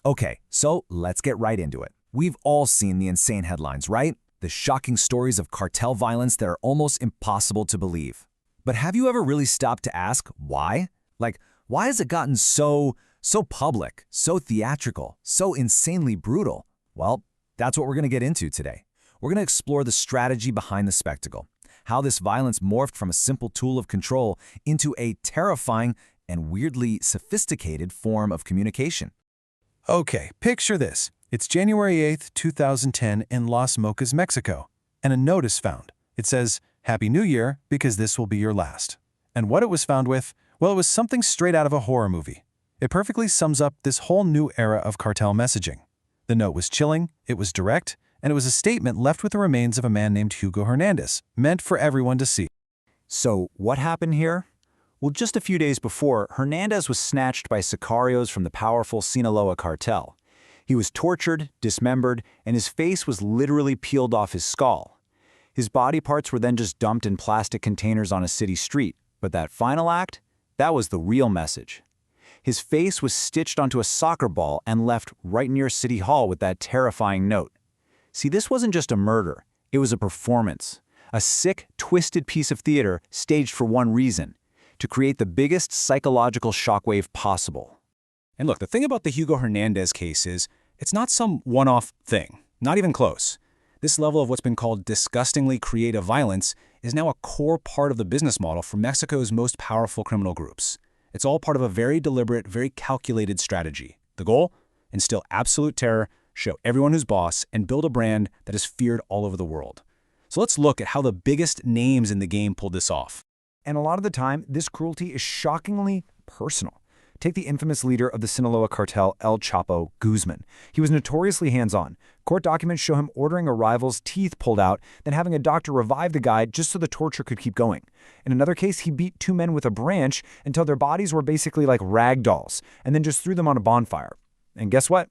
Okay, so let's get right into it. We've all seen the insane headlines, right? The shocking stories of cartel violence that are almost impossible to believe. But have you ever really stopped to ask why? Like, why has it gotten so public, so theatrical, so insanely brutal? Well, that's what we're going to get into today. We're going to explore the strategy behind the spectacle, how this violence morphed from a simple tool of control into a terrifying and weirdly sophisticated form of communication. Okay, picture this. It's January 8th, 2010 in Las Mocas, Mexico, and a note is found. It says, "Happy New Year, because this will be your last." And what it was found with? Well, it was something straight out of a horror movie. It perfectly sums up this whole new era of cartel messaging. The note was chilling, it was direct, and it was a statement left with the remains of a man named Hugo Hernandez, meant for everyone to see. So what happened here? Well, just a few days before, Hernandez was snatched by sicarios from the powerful Sinaloa cartel. He was tortured, dismembered, and his face was literally peeled off his skull. His body parts were then just dumped in plastic containers on a city street. But that final act? That was the real message. His face was stitched onto a soccer ball and left right near City Hall with that terrifying note. See, this wasn't just a murder. It was a performance. A sick, twisted piece of theater staged for one reason: to create the biggest psychological shockwave possible. And look, the thing about the Hugo Hernandez case is, it's not some one-off thing, not even close. This level of what's been called disgustingly creative violence is now a core part of the business model for Mexico's most powerful criminal groups. It's all part of a very deliberate, very calculated strategy. The goal? Instill absolute terror, show everyone who's boss, and build a brand that is feared all over the world. So let's look at how the biggest names in the game pulled this off. And a lot of the time, this cruelty is shockingly personal. Take the infamous leader of the Sinaloa cartel, El Chapo Guzman. He was notoriously hands-on. Court documents show him ordering a rival's teeth pulled out, then having a doctor revive the guy just so the torture could keep going. In another case, he beat two men with a branch until their bodies were basically like rag dolls, and then just threw them on a bonfire. And guess what?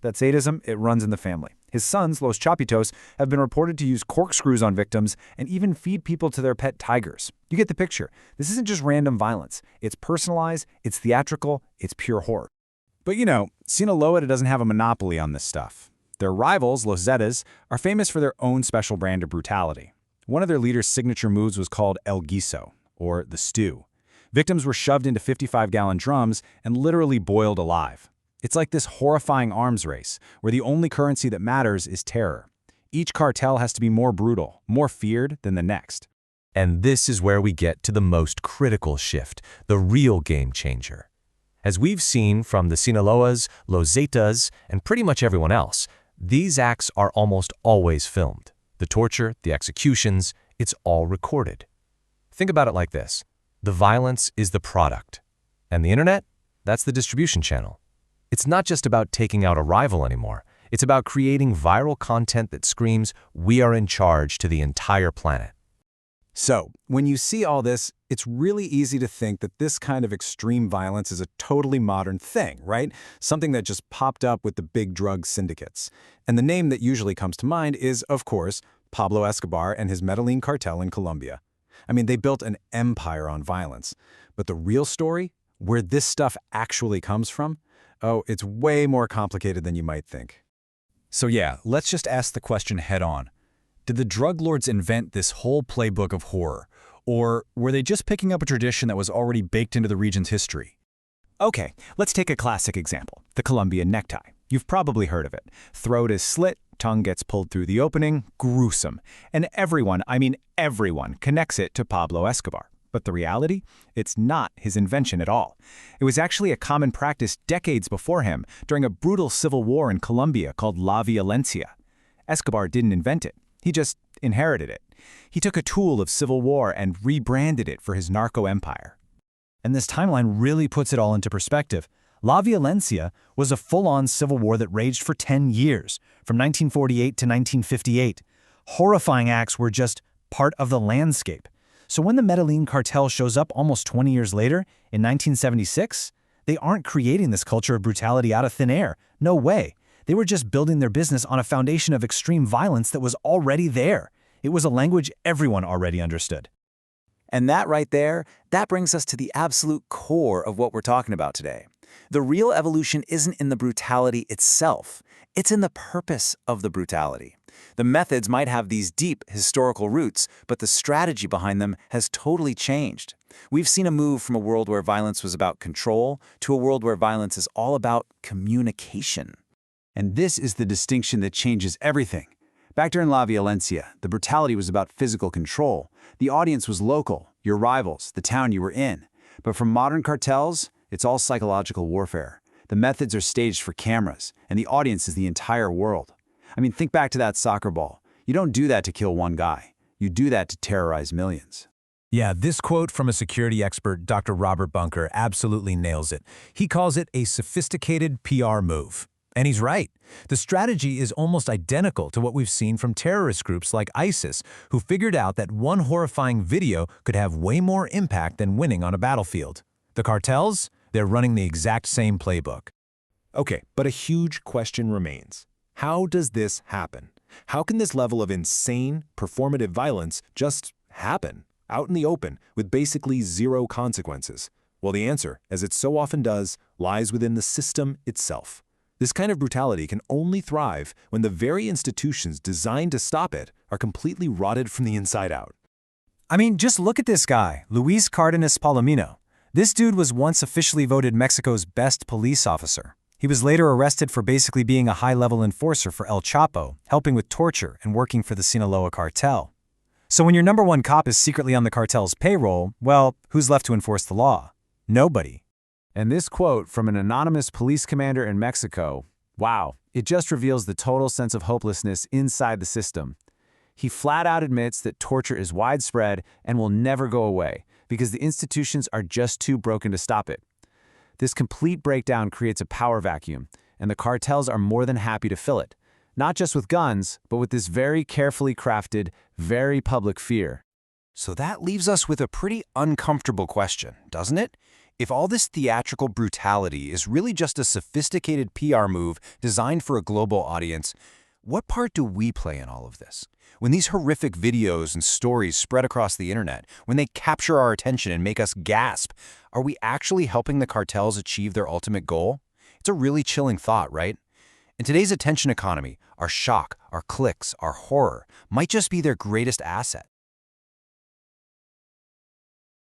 That sadism, it runs in the family. His sons, Los Chapitos, have been reported to use corkscrews on victims and even feed people to their pet tigers. You get the picture. This isn't just random violence. It's personalized, it's theatrical, it's pure horror. But you know, Sinaloa doesn't have a monopoly on this stuff. Their rivals, Los Zetas, are famous for their own special brand of brutality. One of their leaders' signature moves was called El Guiso, or the stew. Victims were shoved into 55-gallon drums and literally boiled alive. It's like this horrifying arms race, where the only currency that matters is terror. Each cartel has to be more brutal, more feared than the next. And this is where we get to the most critical shift, the real game changer. As we've seen from the Sinaloas, Los Zetas, and pretty much everyone else, these acts are almost always filmed. The torture, the executions, it's all recorded. Think about it like this. The violence is the product, and the internet, that's the distribution channel. It's not just about taking out a rival anymore. It's about creating viral content that screams, "We are in charge" to the entire planet. So, when you see all this, it's really easy to think that this kind of extreme violence is a totally modern thing, right? Something that just popped up with the big drug syndicates. And the name that usually comes to mind is, of course, Pablo Escobar and his Medellin cartel in Colombia. I mean, they built an empire on violence. But the real story, where this stuff actually comes from, oh, it's way more complicated than you might think. So yeah, let's just ask the question head on. Did the drug lords invent this whole playbook of horror? Or were they just picking up a tradition that was already baked into the region's history? Okay, let's take a classic example, the Colombian necktie. You've probably heard of it. Throat is slit, tongue gets pulled through the opening, gruesome. And everyone, I mean everyone, connects it to Pablo Escobar. But the reality? It's not his invention at all. It was actually a common practice decades before him during a brutal civil war in Colombia called La Violencia. Escobar didn't invent it. He just inherited it. He took a tool of civil war and rebranded it for his narco empire. And this timeline really puts it all into perspective. La Violencia was a full-on civil war that raged for 10 years, from 1948 to 1958. Horrifying acts were just part of the landscape. So when the Medellin cartel shows up almost 20 years later, in 1976, they aren't creating this culture of brutality out of thin air. No way. They were just building their business on a foundation of extreme violence that was already there. It was a language everyone already understood. And that right there, that brings us to the absolute core of what we're talking about today. The real evolution isn't in the brutality itself. It's in the purpose of the brutality. The methods might have these deep historical roots, but the strategy behind them has totally changed. We've seen a move from a world where violence was about control to a world where violence is all about communication. And this is the distinction that changes everything. Back during La Violencia, the brutality was about physical control. The audience was local, your rivals, the town you were in. But for modern cartels, it's all psychological warfare. The methods are staged for cameras, and the audience is the entire world. I mean, think back to that soccer ball. You don't do that to kill one guy. You do that to terrorize millions. Yeah, this quote from a security expert, Dr. Robert Bunker, absolutely nails it. He calls it a sophisticated PR move. And he's right. The strategy is almost identical to what we've seen from terrorist groups like ISIS, who figured out that one horrifying video could have way more impact than winning on a battlefield. The cartels? They're running the exact same playbook. Okay, but a huge question remains. How does this happen? How can this level of insane, performative violence just happen, out in the open, with basically zero consequences? Well, the answer, as it so often does, lies within the system itself. This kind of brutality can only thrive when the very institutions designed to stop it are completely rotted from the inside out. I mean, just look at this guy, Luis Cardenas Palomino. This dude was once officially voted Mexico's best police officer. He was later arrested for basically being a high-level enforcer for El Chapo, helping with torture and working for the Sinaloa cartel. So when your number one cop is secretly on the cartel's payroll, well, who's left to enforce the law? Nobody. And this quote from an anonymous police commander in Mexico, wow, it just reveals the total sense of hopelessness inside the system. He flat out admits that torture is widespread and will never go away because the institutions are just too broken to stop it. This complete breakdown creates a power vacuum, and the cartels are more than happy to fill it, not just with guns, but with this very carefully crafted, very public fear. So that leaves us with a pretty uncomfortable question, doesn't it? If all this theatrical brutality is really just a sophisticated PR move designed for a global audience, what part do we play in all of this? When these horrific videos and stories spread across the internet, when they capture our attention and make us gasp, are we actually helping the cartels achieve their ultimate goal? It's a really chilling thought, right? In today's attention economy, our shock, our clicks, our horror might just be their greatest asset.